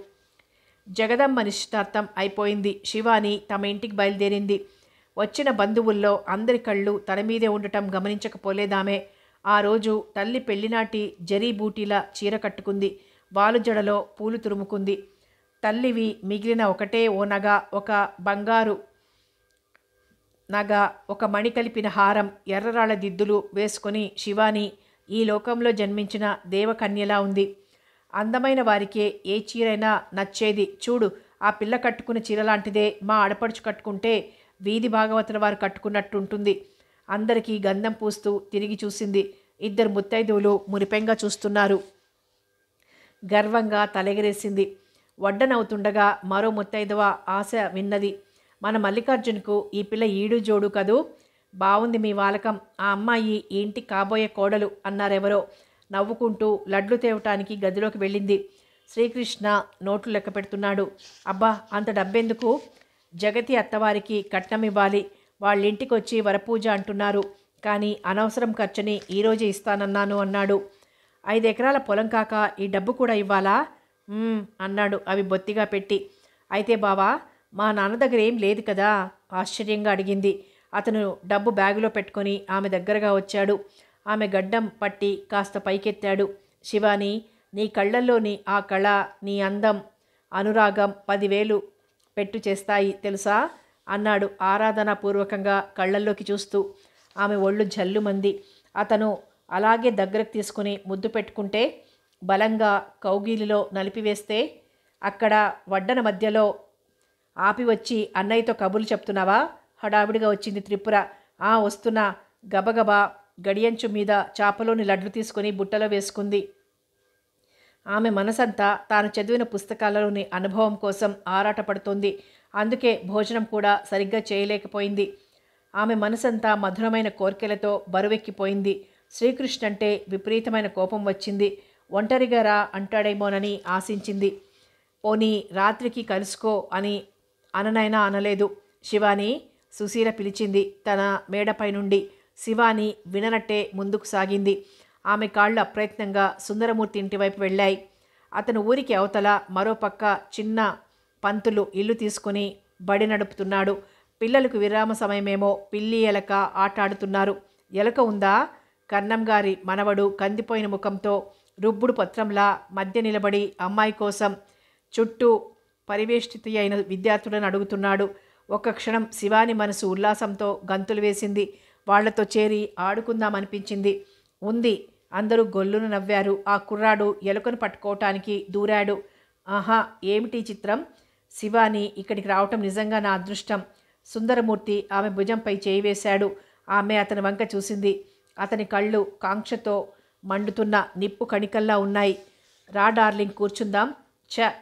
జగదమ్మ నిశ్చితార్థం అయిపోయింది. శివాని తమ ఇంటికి బయలుదేరింది. వచ్చిన బంధువుల్లో అందరి కళ్ళు తన మీదే ఉండటం గమనించకపోలేదామే. ఆ రోజు తల్లి పెళ్లినాటి జరీ బూటీల చీర కట్టుకుంది. వాలుజడలో పూలు తురుముకుంది. తల్లివి మిగిలిన ఒకటే ఓ నగ, ఒక బంగారు నగ, ఒక మణి కలిపిన హారం, ఎర్రరాళ్ళ దిద్దులు వేసుకొని శివాని ఈ లోకంలో జన్మించిన దేవకన్యలా ఉంది. అందమైన వారికే ఏ చీరైనా నచ్చేది. చూడు, ఆ పిల్ల కట్టుకున్న చీర లాంటిదే మా ఆడపడుచు కట్టుకుంటే వీధి భాగవతుల వారు కట్టుకున్నట్టుంటుంది. అందరికీ గంధం పూస్తూ తిరిగి చూసింది. 2 ముత్తైదువులు మురిపెంగా చూస్తున్నారు. గర్వంగా తలెగరేసింది. వడ్డనవుతుండగా మరో ముత్తైదువ ఆశ విన్నది. మన మల్లికార్జున్కు ఈ పిల్ల ఈడు జోడు కదూ, బావుంది మీ వాలకం. ఆ అమ్మాయి ఈ ఇంటికి కాబోయే కోడలు అన్నారెవరో. నవ్వుకుంటూ లడ్లు తేవటానికి గదిలోకి వెళ్ళింది. శ్రీకృష్ణ నోట్లు లెక్క పెడుతున్నాడు. అబ్బా, అంత డబ్బెందుకు? జగతి అత్తవారికి కట్నం ఇవ్వాలి. వాళ్ళింటికి వచ్చి వరపూజ అంటున్నారు. కానీ అనవసరం ఖర్చుని ఈరోజే ఇస్తానన్నాను అన్నాడు. 5 ఎకరాల పొలం కాక ఈ డబ్బు కూడా ఇవ్వాలా? అన్నాడు అవి బొత్తిగా పెట్టి. అయితే బావా, మా నాన్న దగ్గర ఏం లేదు కదా? ఆశ్చర్యంగా అడిగింది. అతను డబ్బు బ్యాగులో పెట్టుకొని ఆమె దగ్గరగా వచ్చాడు. ఆమె గడ్డం పట్టి కాస్త పైకెత్తాడు. శివాని, నీ కళ్ళల్లోని ఆ కళ, నీ అందం, అనురాగం 10,000 పెట్టు చేస్తాయి తెలుసా అన్నాడు ఆరాధనాపూర్వకంగా కళ్ళల్లోకి చూస్తూ. ఆమె ఒళ్ళు జల్లుమంది. అతను అలాగే దగ్గరకు తీసుకుని ముద్దు పెట్టుకుంటే, బలంగా కౌగిలిలో నలిపివేస్తే, అక్కడ వడ్డన మధ్యలో ఆపి వచ్చి అన్నయ్యతో కబుర్లు చెప్తున్నావా? హడావిడిగా వచ్చింది త్రిపుర. వస్తున్నా. గబగబా గడియంచు మీద చాపలోని లడ్లు తీసుకుని బుట్టలో వేసుకుంది. ఆమె మనసంతా తాను చదివిన పుస్తకాలలోని అనుభవం కోసం ఆరాటపడుతోంది. అందుకే భోజనం కూడా సరిగ్గా చేయలేకపోయింది. ఆమె మనసంతా మధురమైన కోర్కెలతో బరువెక్కిపోయింది. శ్రీకృష్ణ అంటే విపరీతమైన కోపం వచ్చింది. ఒంటరిగా రా అంటాడేమోనని ఆశించింది. పోనీ రాత్రికి కలుసుకో అని అననైనా అనలేదు. శివాని, సుశీల పిలిచింది తన మేడపై నుండి. శివాని విననట్టే ముందుకు సాగింది. ఆమె కాళ్ళు అప్రయత్నంగా సుందరమూర్తి ఇంటివైపు వెళ్ళాయి. అతను ఊరికి అవతల మరోపక్క చిన్న పంతులు ఇల్లు తీసుకుని బడి నడుపుతున్నాడు. పిల్లలకు విరామ సమయమేమో పిల్లి ఎలక ఆటాడుతున్నారు. ఎలక ఉందా? కన్నంగారి మనవడు కందిపోయిన ముఖంతో రుబ్బుడు పత్రంలా మధ్య నిలబడి అమ్మాయి కోసం చుట్టూ పరివేష్టిత అయిన విద్యార్థులను అడుగుతున్నాడు. ఒక్క క్షణం శివాని మనసు ఉల్లాసంతో గంతులు వేసింది. వాళ్లతో చేరి ఆడుకుందామనిపించింది. ఉంది. అందరూ గొల్లును నవ్వారు. ఆ కుర్రాడు ఎలుకను పట్టుకోవటానికి దూరాడు. ఆహా, ఏమిటి చిత్రం! శివాని ఇక్కడికి రావటం నిజంగా నా అదృష్టం. సుందరమూర్తి ఆమె భుజంపై చేయి వేశాడు. ఆమె అతని వంక చూసింది. అతని కళ్ళు కాంక్షతో మండుతున్న నిప్పు కణికల్లా ఉన్నాయి. రా డార్లింగ్, కూర్చుందాం.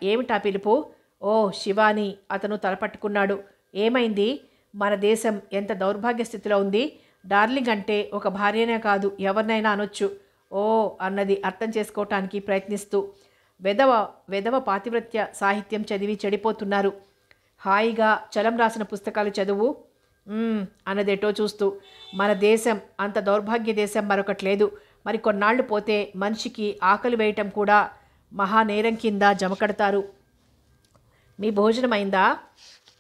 ఏమిటా పిలుపు? ఓ శివాని, అతను తలపట్టుకున్నాడు. ఏమైంది? మన దేశం ఎంత దౌర్భాగ్య స్థితిలో ఉంది. డార్లింగ్ అంటే ఒక భార్యనే కాదు, ఎవరినైనా అనొచ్చు. ఓ అన్నది అర్థం చేసుకోవటానికి ప్రయత్నిస్తూ. వెధవ పాతివ్రత్య సాహిత్యం చదివి చెడిపోతున్నారు. హాయిగా చలం రాసిన పుస్తకాలు చదువు. అన్నదేటో చూస్తూ. మన దేశం అంత దౌర్భాగ్య దేశం మరొకటి లేదు. మరి కొన్నాళ్ళు పోతే మనిషికి ఆకలి వేయటం కూడా మహానేరం కింద జమకడతారు. మీ భోజనం అయిందా?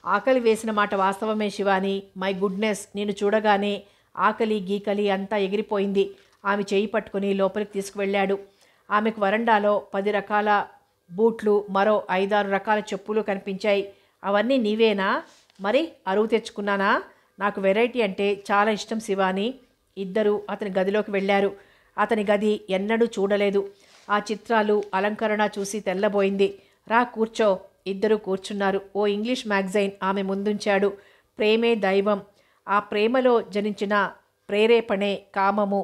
ఆకలి వేసిన మాట వాస్తవమే శివాని. మై గుడ్నెస్, నేను చూడగానే ఆకలి గీకలి అంతా ఎగిరిపోయింది. ఆమె చేయి పట్టుకుని లోపలికి తీసుకువెళ్ళాడు. ఆమెకు వరండాలో 10 రకాల బూట్లు, మరో 5-6 రకాల చెప్పులు కనిపించాయి. అవన్నీ నీవేనా? మరి అరువు తెచ్చుకున్నానా? నాకు వెరైటీ అంటే చాలా ఇష్టం శివాని. ఇద్దరు అతని గదిలోకి వెళ్ళారు. అతని గది ఎన్నడూ చూడలేదు. ఆ చిత్రాలు అలంకరణ చూసి తెల్లబోయింది. రా కూర్చో. ఇద్దరూ కూర్చున్నారు. ఓ ఇంగ్లీష్ మ్యాగజైన్ ఆమె ముందుంచాడు. ప్రేమే దైవం. ఆ ప్రేమలో జనించిన ప్రేరేపణే కామము.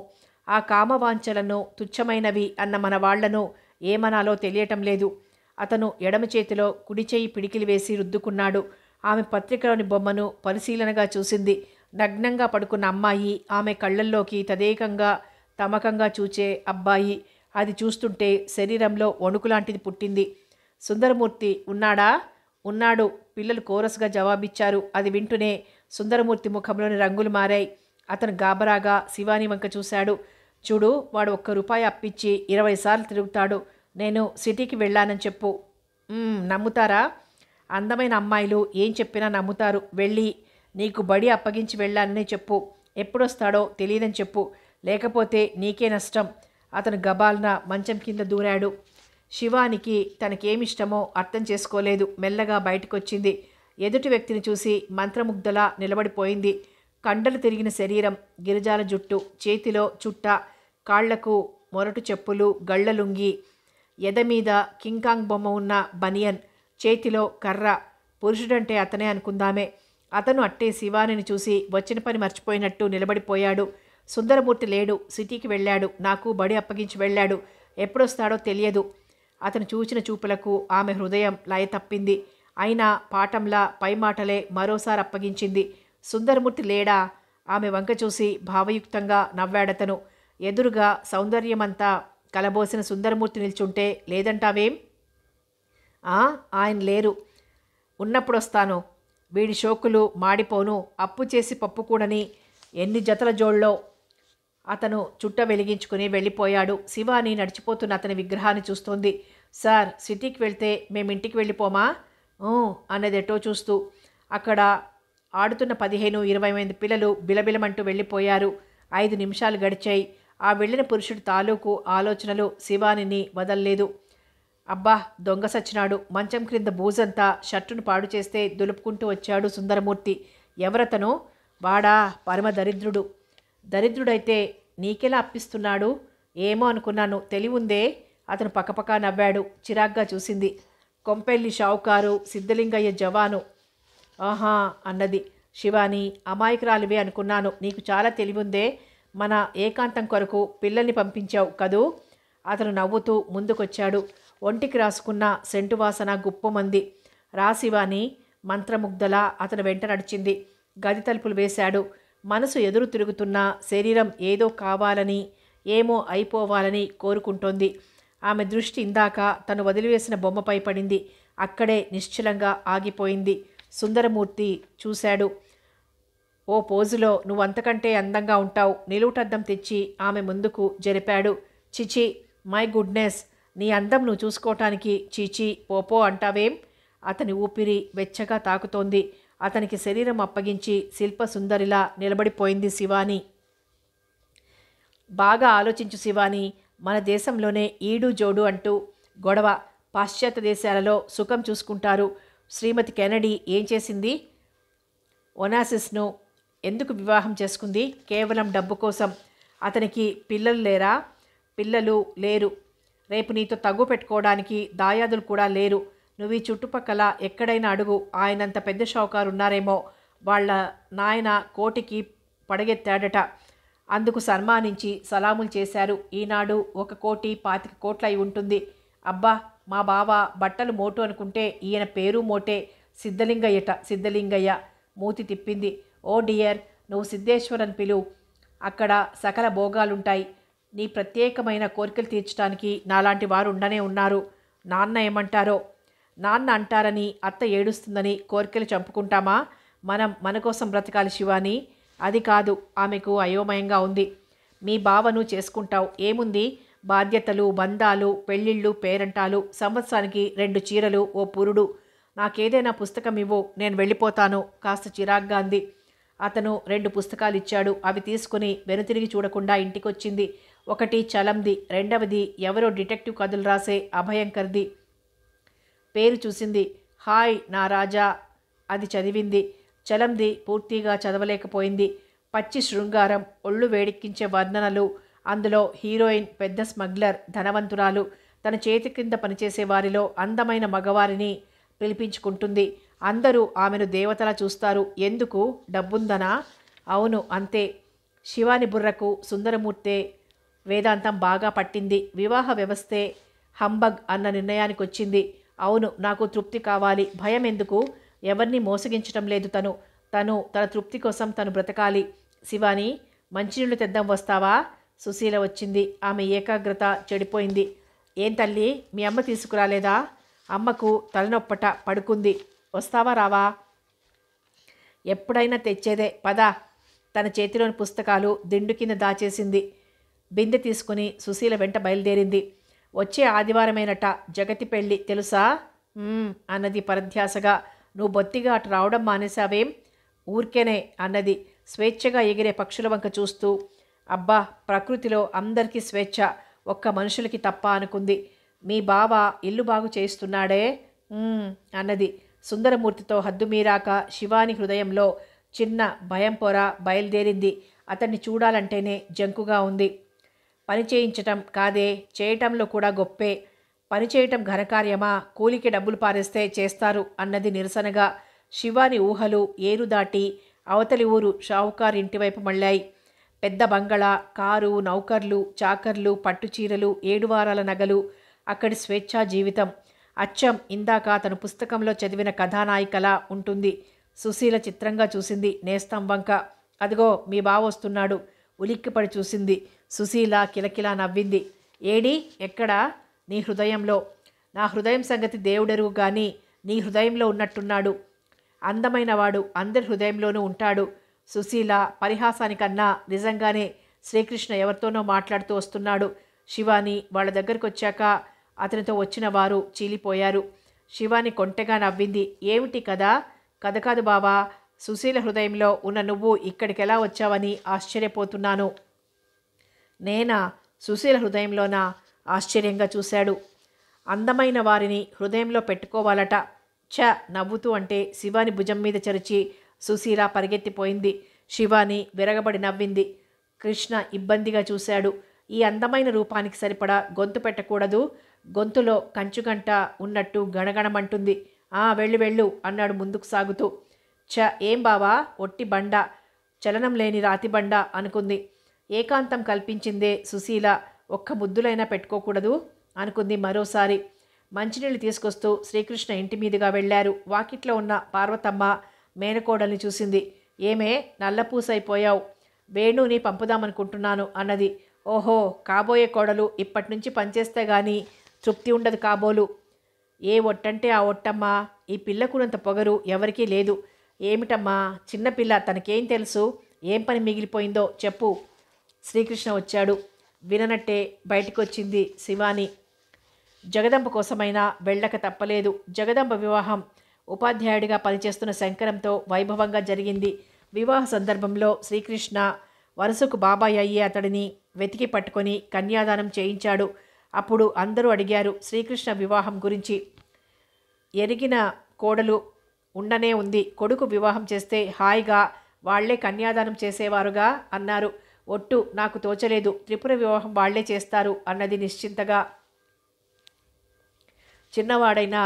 ఆ కామవాంఛలను తుచ్చమైనవి అన్న మన వాళ్లను ఏమనాలో తెలియటం లేదు. అతను ఎడమ చేతిలో కుడి చేయి పిడికిలి వేసి రుద్దుకున్నాడు. ఆమె పత్రికలోని బొమ్మను పరిశీలనగా చూసింది. నగ్నంగా పడుకున్న అమ్మాయి, ఆమె కళ్ళల్లోకి తదేకంగా తమకంగా చూచే అబ్బాయి. అది చూస్తుంటే శరీరంలో వణుకులాంటిది పుట్టింది. సుందరమూర్తి ఉన్నాడా? ఉన్నాడు. పిల్లలు కోరస్గా జవాబిచ్చారు. అది వింటూనే సుందరమూర్తి ముఖంలోని రంగులు మారాయి. అతను గాబరాగా శివాని వంక చూశాడు. చూడు, వాడు ₹1 అప్పిచ్చి 20 సార్లు తిరుగుతాడు. నేను సిటీకి వెళ్ళానని చెప్పు. నమ్ముతారా? అందమైన అమ్మాయిలు ఏం చెప్పినా నమ్ముతారు. వెళ్ళి నీకు బడి అప్పగించి వెళ్ళానని చెప్పు. ఎప్పుడొస్తాడో తెలియదని చెప్పు. లేకపోతే నీకే నష్టం. అతను గబాల్న మంచం కింద దూరాడు. శివానికి తనకేమిష్టమో అర్థం చేసుకోలేదు. మెల్లగా బయటకొచ్చింది. ఎదుటి వ్యక్తిని చూసి మంత్రముగ్ధలా నిలబడిపోయింది. కండలు తిరిగిన శరీరం, గిరిజాల జుట్టు, చేతిలో చుట్ట, కాళ్లకు మొరటు చెప్పులు, గళ్ళలుంగి, ఎదమీద కింకాంగ్ బొమ్మ ఉన్న బనియన్, చేతిలో కర్ర. పురుషుడంటే అతనే అనుకుందామే. అతను అట్టే శివానిని చూసి వచ్చిన పని మర్చిపోయినట్టు నిలబడిపోయాడు. సుందరమూర్తి లేడు. సిటీకి వెళ్ళాడు. నాకు బడి అప్పగించి వెళ్ళాడు. ఎప్పుడొస్తాడో తెలియదు. అతను చూచిన చూపులకు ఆమె హృదయం లయ తప్పింది. అయినా పాఠంలా పై మాటలే మరోసారి అప్పగించింది. సుందరమూర్తి లేడా? ఆమె వంక చూసి భావయుక్తంగా నవ్వాడతను. ఎదురుగా సౌందర్యమంతా కలబోసిన సుందరమూర్తి నిల్చుంటే లేదంటావేం? ఆయన లేరు. ఉన్నప్పుడొస్తాను. వీడి షోకులు మాడిపోను. అప్పు చేసి పప్పు కూడని ఎన్ని జతల జోళ్ళో. అతను చుట్ట వెలిగించుకుని వెళ్ళిపోయాడు. శివాని నడిచిపోతున్న అతని విగ్రహాన్ని చూస్తోంది. సార్, సిటీకి వెళ్తే మేమింటికి వెళ్ళిపోమా? అన్నదెటో చూస్తూ. అక్కడ ఆడుతున్న 15-20 మంది పిల్లలు బిలబిలమంటూ వెళ్ళిపోయారు. 5 నిమిషాలు గడిచాయి. ఆ వెళ్ళిన పురుషుడి తాలూకు ఆలోచనలు శివానిని వదల్లేదు. అబ్బా, దొంగ సచ్చినాడు. మంచం క్రింద బూజంతా షర్టును పాడు చేస్తే దులుపుకుంటూ వచ్చాడు సుందరమూర్తి. ఎవరతను? వాడా పరమ దరిద్రుడు. దరిద్రుడైతే నీకెలా అప్పిస్తున్నాడు? ఏమో అనుకున్నాను. తెలివుందే. అతను పకపకా నవ్వాడు. చిరాగ్గా చూసింది. కొంపెల్లి షావుకారు, సిద్ధలింగయ్య జవాను. ఆహా అన్నది శివాని. అమాయకురాలివే అనుకున్నాను. నీకు చాలా తెలివుందే. మన ఏకాంతం కొరకు పిల్లల్ని పంపించావు కదూ? అతను నవ్వుతూ ముందుకొచ్చాడు. ఒంటికి రాసుకున్న సెంటు వాసన గుప్పమంది. రా శివాని. మంత్రముగ్ధలా అతను వెంట నడిచింది. గది తలుపులు వేశాడు. మనసు ఎదురు తిరుగుతున్న శరీరం ఏదో కావాలని, ఏమో అయిపోవాలని కోరుకుంటోంది. ఆమె దృష్టి ఇందాక తను వదిలివేసిన బొమ్మపై పడింది. అక్కడే నిశ్చలంగా ఆగిపోయింది. సుందరమూర్తి చూశాడు. ఓ పోజులో నువ్వంతకంటే అందంగా ఉంటావు. నిలువుటద్దం తెచ్చి ఆమె ముందుకు జరిపాడు. చిచి, మై గుడ్నెస్, నీ అందం నువ్వు చూసుకోవటానికి చీచి పోపో అంటావేం? అతని ఊపిరి వెచ్చగా తాకుతోంది. అతనికి శరీరం అప్పగించి శిల్పసుందరిలా నిలబడిపోయింది శివాని. బాగా ఆలోచించు శివాని. మన దేశంలోనే ఈడు జోడు అంటూ గొడవ. పాశ్చాత్య దేశాలలో సుఖం చూసుకుంటారు. శ్రీమతి కెనడీ ఏం చేసింది? ఒనాసిస్ను ఎందుకు వివాహం చేసుకుంది? కేవలం డబ్బు కోసం. అతనికి పిల్లలు లేరా? పిల్లలు లేరు. రేపు నీతో తగ్గు పెట్టుకోవడానికి దాయాదులు కూడా లేరు. నువ్వు ఈ చుట్టుపక్కల ఎక్కడైనా అడుగు. ఆయనంత పెద్ద షావుకారు ఉన్నారేమో. వాళ్ళ నాయన కోటికి పడగెత్తాడట. అందుకు సన్మానించి సలాములు చేశారు. ఈనాడు 1,25,00,00,000 అయి ఉంటుంది. అబ్బా, మా బావ బట్టలు మోటు అనుకుంటే ఈయన పేరు మోటే. సిద్ధలింగయ్యట. సిద్ధలింగయ్య. మూతి తిప్పింది. ఓ డియర్, నువ్వు సిద్ధేశ్వరన్ పిలువు. అక్కడ సకల భోగాలుంటాయి. నీ ప్రత్యేకమైన కోరికలు తీర్చడానికి నాలాంటి వారు ఉండనే ఉన్నారు. నాన్న ఏమంటారో. నాన్న అంటారని, అత్త ఏడుస్తుందని కోరికలు చంపుకుంటామా? మనం మన కోసం బ్రతకాలి శివాని. అది కాదు. ఆమెకు అయోమయంగా ఉంది. మీ బావను చేసుకుంటావు, ఏముంది? బాధ్యతలు, బంధాలు, పెళ్ళిళ్ళు, పేరంటాలు, సంవత్సరానికి 2 చీరలు, ఓ పురుడు. నాకేదైనా పుస్తకం ఇవ్వు, నేను వెళ్ళిపోతాను కాస్త చిరాగ్గా అంది. అతను 2 పుస్తకాలు ఇచ్చాడు. అవి తీసుకుని వెనుతిరిగి చూడకుండా ఇంటికొచ్చింది. ఒకటి చలంది, రెండవది ఎవరో డిటెక్టివ్ కథలు రాసే అభయంకర్ది. పేరు చూసింది. హాయ్ నా రాజా. అది చదివింది. చలంది పూర్తిగా చదవలేకపోయింది. పచ్చి శృంగారం, ఒళ్ళు వేడెక్కించే వర్ణనలు. అందులో హీరోయిన్ పెద్ద స్మగ్లర్, ధనవంతురాలు, తన చేతి కింద పనిచేసే వారిలో అందమైన మగవారిని పిలిపించుకుంటుంది. అందరూ ఆమెను దేవతలా చూస్తారు. ఎందుకు? డబ్బుందనా? అవును, అంతే. శివాని బుర్రకు సుందరమూర్తే వేదాంతం బాగా పట్టింది. వివాహ వ్యవస్థే హంబగ్ అన్న నిర్ణయానికి వచ్చింది. అవును, నాకు తృప్తి కావాలి. భయం ఎందుకు? ఎవరిని మోసగించటం లేదు. తన తృప్తి కోసం తను బ్రతకాలి. శివాని, మంచినీళ్ళు తెద్దాం, వస్తావా? సుశీల వచ్చింది. ఆమె ఏకాగ్రత చెడిపోయింది. ఏం తల్లి, మీ అమ్మ తీసుకురాలేదా? అమ్మకు తలనొప్పట, పడుకుంది. వస్తావా రావా? ఎప్పుడైనా తెచ్చేదే, పద. తన చేతిలోని పుస్తకాలు దిండు కింద దాచేసింది. బిందె తీసుకుని సుశీల వెంట బయలుదేరింది. వచ్చే ఆదివారమేనట జగతి పెళ్ళి, తెలుసా? అన్నది పరధ్యాసగా. నువ్వు బొత్తిగా అటు రావడం మానేశావేం? ఊరికేనే అన్నది స్వేచ్ఛగా ఎగిరే పక్షుల వంక చూస్తూ. అబ్బా, ప్రకృతిలో అందరికీ స్వేచ్ఛ, ఒక్క మనుషులకి తప్ప అనుకుంది. మీ బావ ఇల్లు బాగు చేస్తున్నాడే? అన్నది సుందరమూర్తితో హద్దుమీరాక. శివాని హృదయంలో చిన్న భయం పొర బయలుదేరింది. అతన్ని చూడాలంటేనే జంకుగా ఉంది. పని చేయించటం కాదే, చేయటంలో కూడా గొప్పే. పని చేయటం ఘనకార్యమా? కూలికి డబ్బులు పారేస్తే చేస్తారు అన్నది నిరసనగా. శివాని ఊహలు ఏరు దాటి అవతలి ఊరు షావుకారు ఇంటివైపు మళ్ళాయి. పెద్ద బంగళా, కారు, నౌకర్లు, చాకర్లు, పట్టుచీరలు, 7 వారాల నగలు. అక్కడి స్వేచ్ఛా జీవితం అచ్చం ఇందాక తన పుస్తకంలో చదివిన కథానాయికలా ఉంటుంది. సుశీల చిత్రంగా చూసింది నేస్తం వంక. అదిగో మీ బావ వస్తున్నాడు. ఉలిక్కిపడి చూసింది. సుశీల కిలకిలా నవ్వింది. ఏడి? ఎక్కడా? నీ హృదయంలో. నా హృదయం సంగతి దేవుడెరుగు గాని నీ హృదయంలో ఉన్నట్టున్నాడు. అందమైనవాడు అందరి హృదయంలోనూ ఉంటాడు. సుశీల పరిహాసానికన్నా నిజంగానే శ్రీకృష్ణ ఎవరితోనో మాట్లాడుతూ వస్తున్నాడు. శివాని వాళ్ళ దగ్గరకు వచ్చాక అతనితో వచ్చిన వారు చీలిపోయారు. శివాని కొంటెగా నవ్వింది. ఏమిటి కదా? కథ కాదు బావా, సుశీల హృదయంలో ఉన్న నువ్వు ఇక్కడికెలా వచ్చావని ఆశ్చర్యపోతున్నాను. నేనా? సుశీల హృదయంలోనా? ఆశ్చర్యంగా చూశాడు. అందమైన వారిని హృదయంలో పెట్టుకోవాలట. నవ్వుతూ అంటే శివాని భుజం మీద చరిచి సుశీల పరిగెత్తిపోయింది. శివాని విరగబడి నవ్వింది. కృష్ణ ఇబ్బందిగా చూశాడు. ఈ అందమైన రూపానికి సరిపడా గొంతు పెట్టకూడదు? గొంతులో కంచుగంట ఉన్నట్టు గణగణమంటుంది. వెళ్ళు వెళ్ళు అన్నాడు ముందుకు సాగుతూ. ఏం బావా, ఒట్టి బండ, చలనం లేని రాతి బండ అనుకుంది. ఏకాంతం కల్పించిందే సుశీల. ఒక్క ముద్దులైనా పెట్టుకోకూడదు అనుకుంది మరోసారి. మంచినీళ్ళు తీసుకొస్తూ శ్రీకృష్ణ ఇంటి మీదుగా వెళ్లారు. వాకిట్లో ఉన్న పార్వతమ్మ మేనకోడల్ని చూసింది. ఏమే నల్లపూసైపోయావు, వేణుని పంపుదామనుకుంటున్నాను అన్నది. ఓహో, కాబోయే కోడలు ఇప్పటినుంచి పనిచేస్తే గాని తృప్తి ఉండదు కాబోలు. ఏ ఒట్టంటే ఆ ఒట్టమ్మా. ఈ పిల్లకునంత పొగరు ఎవరికీ లేదు. ఏమిటమ్మా, చిన్నపిల్ల, తనకేం తెలుసు? ఏం పని మిగిలిపోయిందో చెప్పు. శ్రీకృష్ణ వచ్చాడు. విననట్టే బయటికొచ్చింది శివాని. జగదంబ కోసమైనా వెళ్ళక తప్పలేదు. జగదంబ వివాహం ఉపాధ్యాయుడిగా పనిచేస్తున్న శంకరంతో వైభవంగా జరిగింది. వివాహ సందర్భంలో శ్రీకృష్ణ వరుసకు బాబాయ్ అయ్యే అతడిని వెతికి పట్టుకొని కన్యాదానం చేయించాడు. అప్పుడు అందరూ అడిగారు శ్రీకృష్ణ వివాహం గురించి. ఎరిగిన కోడలు ఉండనే ఉంది. కొడుకు వివాహం చేస్తే హాయిగా వాళ్లే కన్యాదానం చేసేవారుగా అన్నారు. ఒట్టు, నాకు తోచలేదు. త్రిపుర వివాహం వాళ్లే చేస్తారు అన్నది నిశ్చింతగా. చిన్నవాడైన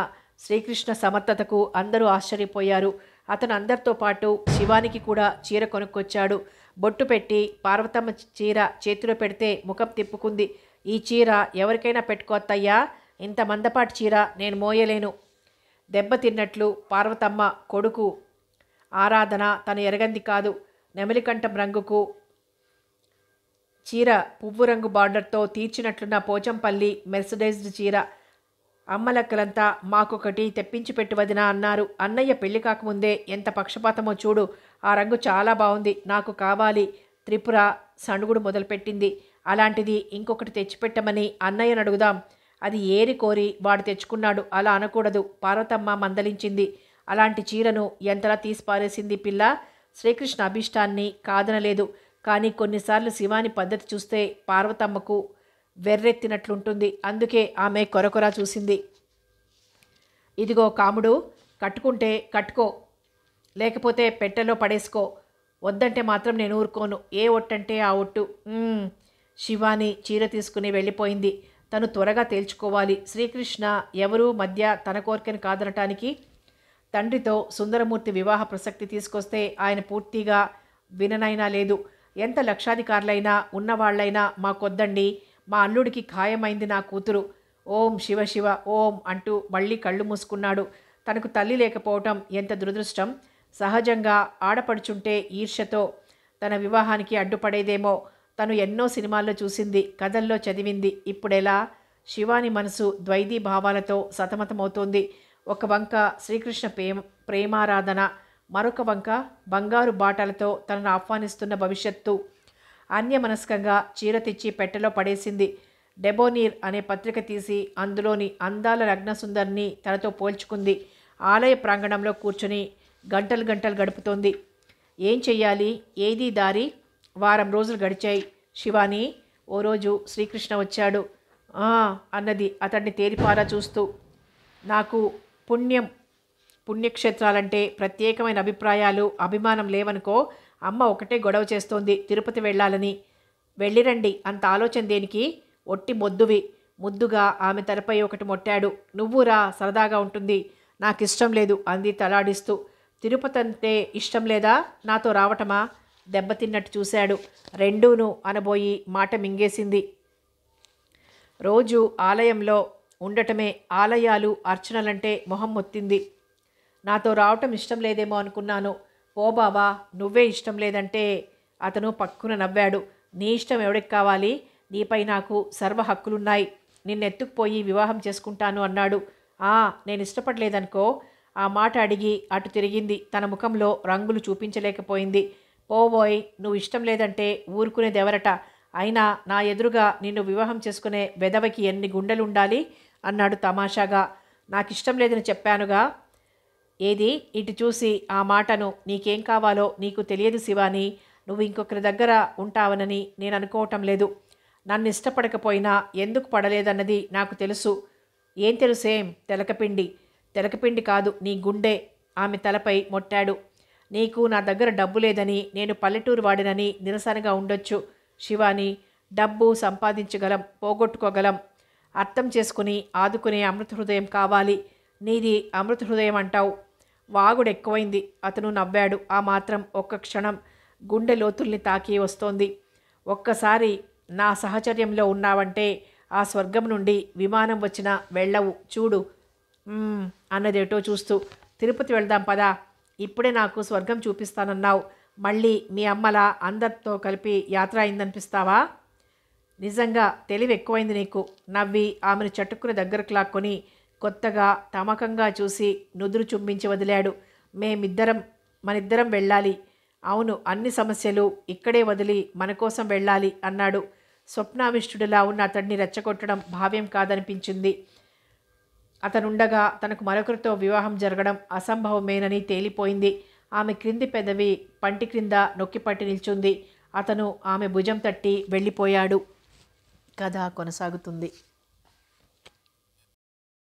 శ్రీకృష్ణ సమర్థతకు అందరూ ఆశ్చర్యపోయారు. అతను అందరితో పాటు శివానికి కూడా చీర కొనుక్కొచ్చాడు. బొట్టు పెట్టి పార్వతమ్మ చీర చేతిలో పెడితే ముఖం తిప్పుకుంది. ఈ చీర ఎవరికైనా పెట్టుకోత్తయ్యా, ఇంత మందపాటి చీర నేను మోయలేను. దెబ్బతిన్నట్లు పార్వతమ్మ కొడుకు ఆరాధన తను ఎరగంది కాదు. నెమలికంఠం రంగుకు చీర పువ్వు రంగు బార్డర్తో తీర్చినట్లున్న పోచంపల్లి మెర్సిడైజ్డ్ చీర. అమ్మలక్కలంతా మాకొకటి తెప్పించి పెట్టు వదినా అన్నారు. అన్నయ్య పెళ్లి కాకముందే ఎంత పక్షపాతమో చూడు. ఆ రంగు చాలా బాగుంది, నాకు కావాలి. త్రిపుర సణుగుడు మొదలుపెట్టింది. అలాంటిది ఇంకొకటి తెచ్చిపెట్టమని అన్నయ్యను అడుగుదాం. అది ఏరి కోరి వాడు తెచ్చుకున్నాడు, అలా అనకూడదు. పార్వతమ్మ మందలించింది. అలాంటి చీరను ఎంతలా తీసిపారేసింది పిల్ల. శ్రీకృష్ణ అభిష్టాన్ని కాదనలేదు. కానీ కొన్నిసార్లు శివాని పద్ధతి చూస్తే పార్వతమ్మకు వెర్రెత్తినట్లుంటుంది. అందుకే ఆమె కొరకొరా చూసింది. ఇదిగో కాముడు, కట్టుకుంటే కట్టుకో, లేకపోతే పెట్టెలో పడేసుకో. వద్దంటే మాత్రం నేను ఊరుకోను. ఏ ఒట్టంటే ఆ ఒట్టు. శివాని చీర తీసుకుని వెళ్ళిపోయింది. తను త్వరగా తేల్చుకోవాలి. శ్రీకృష్ణ ఎవరూ మధ్య తన కోరికను కాదనటానికి తండ్రితో సుందరమూర్తి వివాహ ప్రసక్తి తీసుకొస్తే ఆయన పూర్తిగా విననైనా లేదు. ఎంత లక్షాధికారులైనా ఉన్నవాళ్లైనా మాకొద్దండి, మా అల్లుడికి ఖాయమైంది నా కూతురు. ఓం శివ శివ ఓం అంటూ మళ్ళీ కళ్ళు మూసుకున్నాడు. తనకు తల్లి లేకపోవటం ఎంత దురదృష్టం. సహజంగా ఆడపడుచుంటే ఈర్ష్యతో తన వివాహానికి అడ్డుపడేదేమో. తను ఎన్నో సినిమాల్లో చూసింది, కథల్లో చదివింది. ఇప్పుడెలా? శివాని మనసు ద్వైతీ భావాలతో సతమతమవుతోంది. ఒక వంక శ్రీకృష్ణ ప్రేమారాధన, మరొక వంక బంగారు బాటలతో తనను ఆహ్వానిస్తున్న భవిష్యత్తు. అన్యమనస్కంగా చీర తెచ్చి పెట్టెలో పడేసింది. డెబోనీర్ అనే పత్రిక తీసి అందులోని అందాల లగ్నసుందరిని తనతో పోల్చుకుంది. ఆలయ ప్రాంగణంలో కూర్చొని గంటలు గంటలు గడుపుతోంది. ఏం చెయ్యాలి, ఏదీ దారి. వారం రోజులు గడిచాయి. శివాని, ఓ రోజు శ్రీకృష్ణ వచ్చాడు. అన్నది అతన్ని తేరిపారా చూస్తూ. నాకు పుణ్యక్షేత్రాలంటే ప్రత్యేకమైన అభిప్రాయాలు, అభిమానం లేవనుకో. అమ్మ ఒకటే గొడవ చేస్తోంది, తిరుపతి వెళ్ళాలని. వెళ్ళిరండి, అంత ఆలోచన దేనికి? ఒట్టి మొద్దువి. ముద్దుగా ఆమె తలపై ఒకటి మొట్టాడు. నువ్వురా, సరదాగా ఉంటుంది. నాకిష్టం లేదు అంది తలాడిస్తూ. తిరుపతి అంటే ఇష్టం లేదా, నాతో రావటమా? దెబ్బతిన్నట్టు చూశాడు. రెండూను అనబోయి మాట మింగేసింది. రోజు ఆలయంలో ఉండటమే, ఆలయాలు అర్చనలంటే మొహం మొత్తింది. నాతో రావటం ఇష్టం లేదేమో అనుకున్నాను. ఓ బాబా, నువ్వే ఇష్టం లేదంటే. అతను పక్కున నవ్వాడు. నీ ఇష్టం ఎవడికి కావాలి? నీపై నాకు సర్వ హక్కులున్నాయి. నిన్నెత్తుకుపోయి వివాహం చేసుకుంటాను అన్నాడు. నేను ఇష్టపడలేదనుకో. ఆ మాట అడిగి అటు తిరిగింది. తన ముఖంలో రంగులు చూపించలేకపోయింది. పోబోయ్, నువ్వు ఇష్టం లేదంటే ఊరుకునేదెవరట? అయినా నా ఎదురుగా నిన్ను వివాహం చేసుకునే వెదవకి ఎన్ని గుండెలుండాలి అన్నాడు తమాషాగా. నాకిష్టం లేదని చెప్పానుగా. ఏది? ఇటు చూసి ఆ మాటను. నీకేం కావాలో నీకు తెలియదు శివాని. నువ్వు ఇంకొకరి దగ్గర ఉంటావనని నేను అనుకోవటం లేదు. నన్ను ఇష్టపడకపోయినా ఎందుకు పడలేదన్నది నాకు తెలుసు. ఏం తెలుసేం? తెలకపిండి కాదు, నీ గుండె. ఆమె తలపై మొట్టాడు. నీకు నా దగ్గర డబ్బు లేదని, నేను పల్లెటూరు వాడినని నిరసనగా ఉండొచ్చు శివాని. డబ్బు సంపాదించగలం, పోగొట్టుకోగలం. అర్థం చేసుకుని ఆదుకునే అమృత హృదయం కావాలి. నీది అమృత హృదయం అంటావు. వాగుడు ఎక్కువైంది. అతను నవ్వాడు. ఆ మాత్రం ఒక్క క్షణం గుండె లోతుల్ని తాకి వస్తోంది. ఒక్కసారి నా సహచర్యంలో ఉన్నావంటే ఆ స్వర్గం నుండి విమానం వచ్చినా వెళ్ళవు చూడు అన్నదేటో చూస్తూ. తిరుపతి వెళ్దాం పదా. ఇప్పుడే నాకు స్వర్గం చూపిస్తానన్నావు. మళ్ళీ మీ అమ్మలా అందరితో కలిపి యాత్ర అయిందనిపిస్తావా? నిజంగా తెలివి ఎక్కువైంది నీకు. నవ్వి ఆమెను చటుక్కున దగ్గరకు లాక్కొని కొత్తగా తమకంగా చూసి నుదురు చుంబించి వదిలాడు. మనిద్దరం వెళ్ళాలి. అవును, అన్ని సమస్యలు ఇక్కడే వదిలి మన కోసం వెళ్ళాలి అన్నాడు. స్వప్నావిష్టుడిలా ఉన్న అతడిని రెచ్చగొట్టడం భావ్యం కాదనిపించింది. అతనుండగా తనకు మరొకరితో వివాహం జరగడం అసంభవమేనని తేలిపోయింది. ఆమె క్రింది పెదవి పంటి క్రింద నొక్కిపట్టి నిల్చుంది. అతను ఆమె భుజం తట్టి వెళ్ళిపోయాడు. కథ కొనసాగుతుంది.